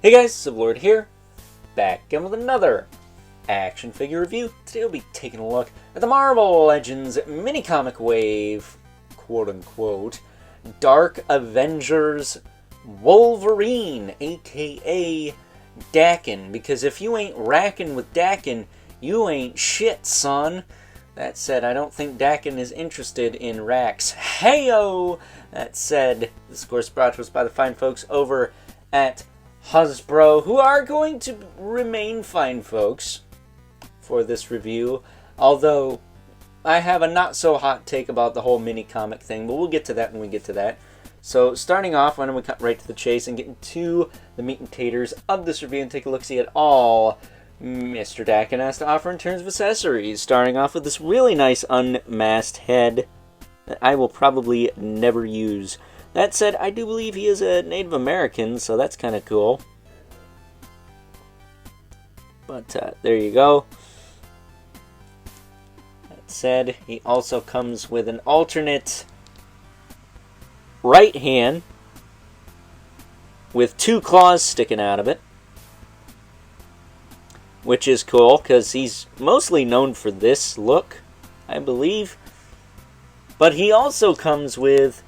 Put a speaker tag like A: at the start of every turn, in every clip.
A: Hey guys, Civilord here, back again with another action figure review. Today we'll be taking a look at the Marvel Legends mini-comic wave, quote-unquote, Dark Avengers Wolverine, aka Dakin. Because if you ain't racking with Dakin, you ain't shit, son. That said, I don't think Dakin is interested in racks. Heyo! That said, this of course brought to us by the fine folks over at Hasbro, who are going to remain fine folks for this review, although I have a not so hot take about the whole mini comic thing, but we'll get to that when we get to that. So starting off, why don't we cut right to the chase and get into the meat and taters of this review and take a look-see at all Mr. Dakin has to offer in terms of accessories, starting off with this really nice unmasked head that I will probably never use. That said, I do believe he is a Native American, so that's kind of cool. But there you go. That said, he also comes with an alternate right hand with two claws sticking out of it, which is cool because he's mostly known for this look, I believe. But he also comes with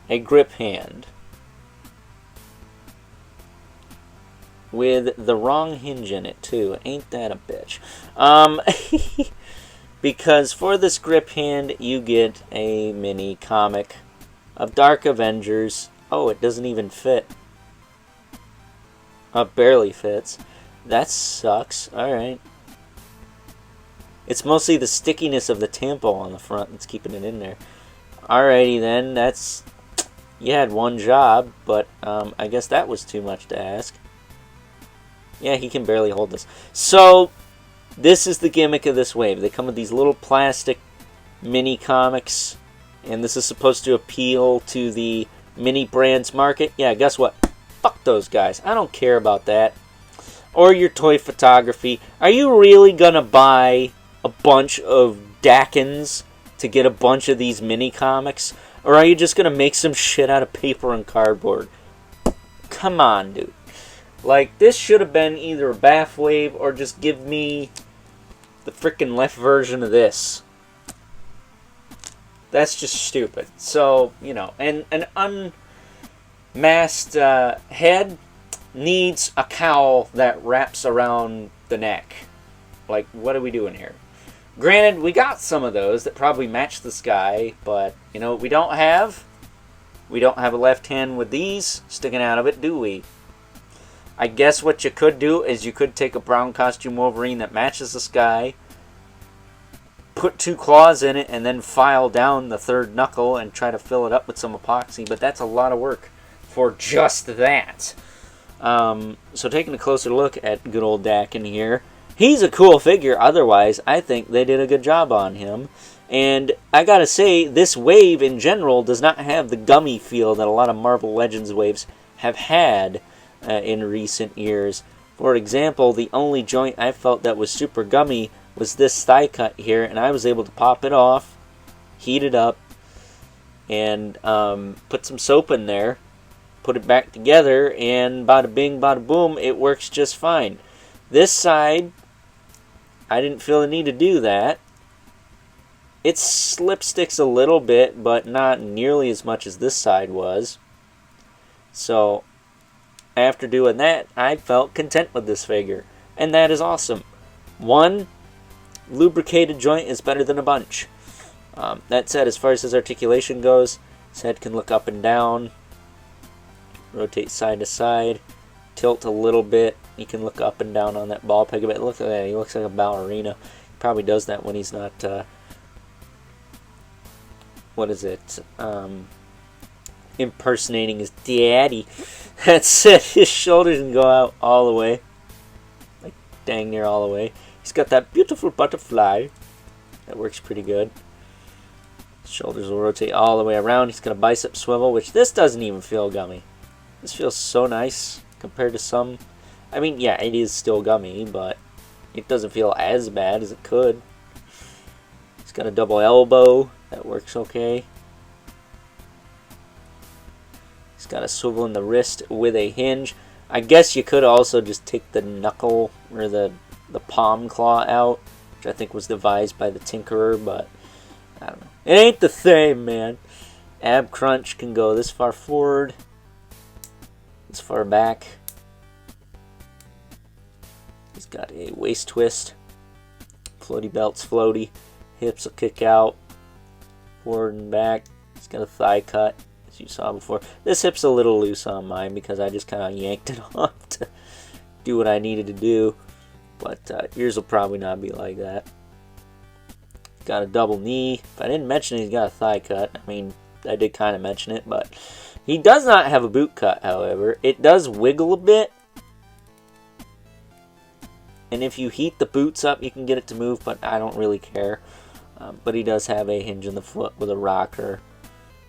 A: a grip hand with the wrong hinge in it too. Ain't that a bitch? Because for this grip hand you get a mini comic of Dark Avengers. Oh, it doesn't even fit. It barely fits. That sucks. Alright. It's mostly the stickiness of the tampo on the front that's keeping it in there. Alrighty then, that's... You had one job, but I guess that was too much to ask. Yeah, he can barely hold this. So, this is the gimmick of this wave. They come with these little plastic mini comics, and this is supposed to appeal to the mini brands market. Yeah, guess what? Fuck those guys. I don't care about that. Or your toy photography. Are you really gonna buy a bunch of Dakins to get a bunch of these mini comics? Or are you just going to make some shit out of paper and cardboard? Come on, dude. Like, this should have been either a bath wave or just give me the freaking left version of this. That's just stupid. So, you know, and an unmasked head needs a cowl that wraps around the neck. Like, what are we doing here? Granted, we got some of those that probably match this guy, but, you know what we don't have? We don't have a left hand with these sticking out of it, do we? I guess what you could do is you could take a brown costume Wolverine that matches this guy, put two claws in it, and then file down the third knuckle and try to fill it up with some epoxy, but that's a lot of work for just that. So taking a closer look at good old Dakin here, he's a cool figure. Otherwise, I think they did a good job on him. And I gotta say, this wave in general does not have the gummy feel that a lot of Marvel Legends waves have had in recent years. For example, the only joint I felt that was super gummy was this thigh cut here, and I was able to pop it off, heat it up, and put some soap in there, put it back together, and bada bing, bada boom, it works just fine. This side, I didn't feel the need to do that. It slipsticks a little bit, but not nearly as much as this side was. So, after doing that, I felt content with this figure. And that is awesome. One lubricated joint is better than a bunch. That said, as far as his articulation goes, his head can look up and down, rotate side to side, tilt a little bit. He can look up and down on that ball peg a bit. Look at that. He looks like a ballerina. He probably does that when he's not, impersonating his daddy. That's it. His shoulders can go out all the way. Like, dang near all the way. He's got that beautiful butterfly. That works pretty good. His shoulders will rotate all the way around. He's got a bicep swivel, which this doesn't even feel gummy. This feels so nice compared to some... I mean, yeah, it is still gummy, but it doesn't feel as bad as it could. He's got a double elbow. That works okay. He's got a swivel in the wrist with a hinge. I guess you could also just take the knuckle or the palm claw out, which I think was devised by the Tinkerer, but I don't know. It ain't the same, man. Ab Crunch can go this far forward, this far back. He's got a waist twist. Floaty belt's floaty. Hips will kick out. Forward and back. He's got a thigh cut, as you saw before. This hip's a little loose on mine because I just kind of yanked it off to do what I needed to do. But yours will probably not be like that. He's got a double knee. If I didn't mention he's got a thigh cut, I mean, I did kind of mention it, but he does not have a boot cut, however. It does wiggle a bit. And if you heat the boots up, you can get it to move, but I don't really care. But he does have a hinge in the foot with a rocker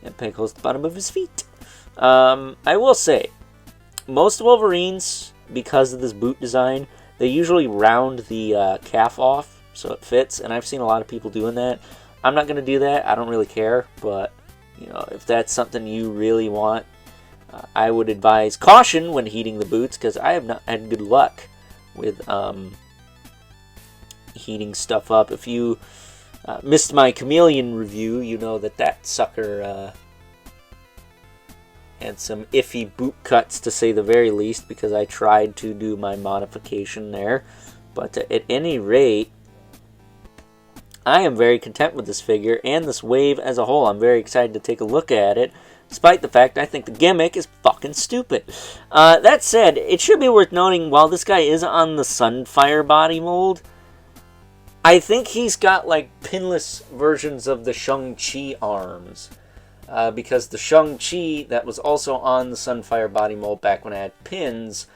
A: and peg holes at the bottom of his feet. I will say, most Wolverines, because of this boot design, they usually round the calf off so it fits, and I've seen a lot of people doing that. I'm not going to do that. I don't really care, but you know, if that's something you really want, I would advise caution when heating the boots, because I have not had good luck with heating stuff up. If you missed my Chameleon review, you know that sucker had some iffy boot cuts, to say the very least, because I tried to do my modification there. But at any rate, I am very content with this figure and this wave as a whole. I'm very excited to take a look at it, despite the fact I think the gimmick is fucking stupid. That said, it should be worth noting, while this guy is on the Sunfire body mold, I think he's got like pinless versions of the Shang-Chi arms. Because the Shang-Chi that was also on the Sunfire body mold back when I had pins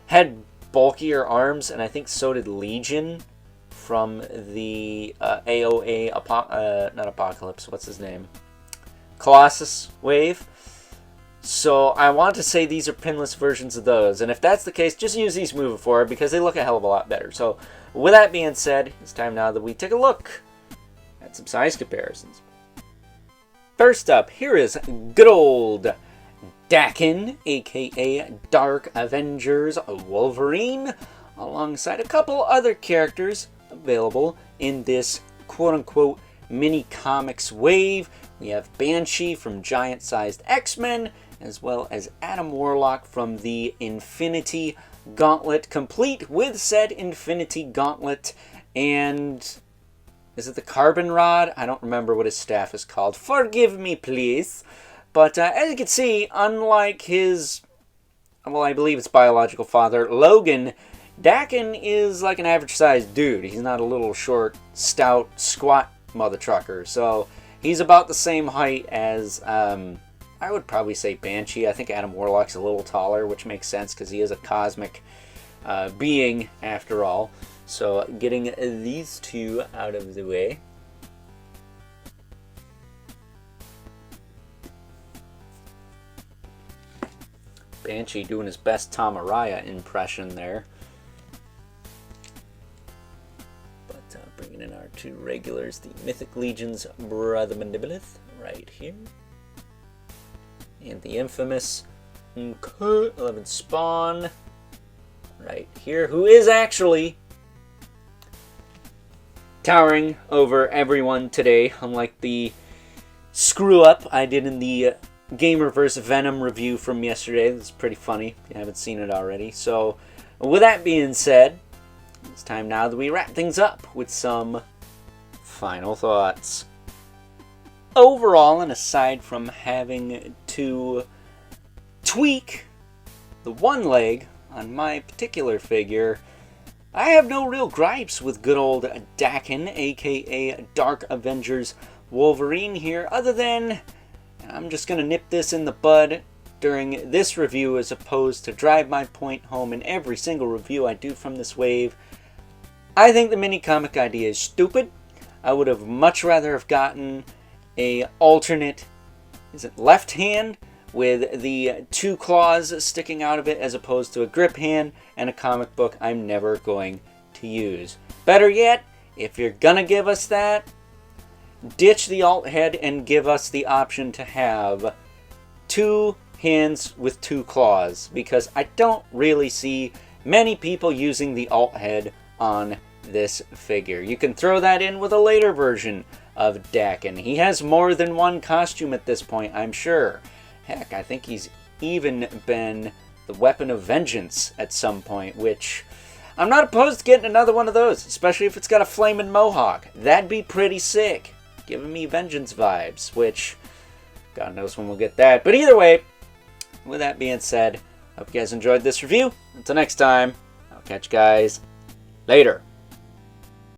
A: had bulkier arms, and I think so did Legion from the AOA, not Apocalypse, what's his name? Colossus wave. So I want to say these are pinless versions of those, and if that's the case, just use these moving forward because they look a hell of a lot better. So with that being said, it's time now that we take a look at some size comparisons. First up, here is good old Daken, aka Dark Avengers Wolverine, alongside a couple other characters available in this quote-unquote mini comics wave. We have Banshee from Giant Sized X-Men, as well as Adam Warlock from the Infinity Gauntlet, complete with said Infinity Gauntlet. And is it the Carbon Rod? I don't remember what his staff is called. Forgive me, please. But as you can see, unlike his, well, I believe it's biological father, Logan, Daken is like an average-sized dude. He's not a little short, stout, squat mother trucker. So he's about the same height as, I would probably say Banshee. I think Adam Warlock's a little taller, which makes sense because he is a cosmic being after all. So getting these two out of the way. Banshee doing his best Tom Araya impression there. Bringing in our two regulars, the Mythic Legion's Brother Mandibilith, right here. And the infamous 11 Spawn, right here, who is actually towering over everyone today, unlike the screw-up I did in the Gamerverse Venom review from yesterday. It's pretty funny if you haven't seen it already. So, with that being said, it's time now that we wrap things up with some final thoughts. Overall, and aside from having to tweak the one leg on my particular figure, I have no real gripes with good old Daken, aka Dark Avengers Wolverine here, other than I'm just going to nip this in the bud during this review as opposed to drive my point home in every single review I do from this wave. I think the mini comic idea is stupid. I would have much rather have gotten a alternate, is it left hand, with the two claws sticking out of it as opposed to a grip hand and a comic book I'm never going to use. Better yet, if you're gonna give us that, ditch the alt head and give us the option to have two hands with 2 claws, because I don't really see many people using the alt head on this figure. You can throw that in with a later version of Dakin. He has more than one costume at this point, I'm sure. Heck, I think he's even been the Weapon of Vengeance at some point, which I'm not opposed to getting another one of those, especially if it's got a flaming mohawk. That'd be pretty sick. Giving me Vengeance vibes, which God knows when we'll get that. But either way, with that being said, hope you guys enjoyed this review. Until next time, I'll catch you guys later.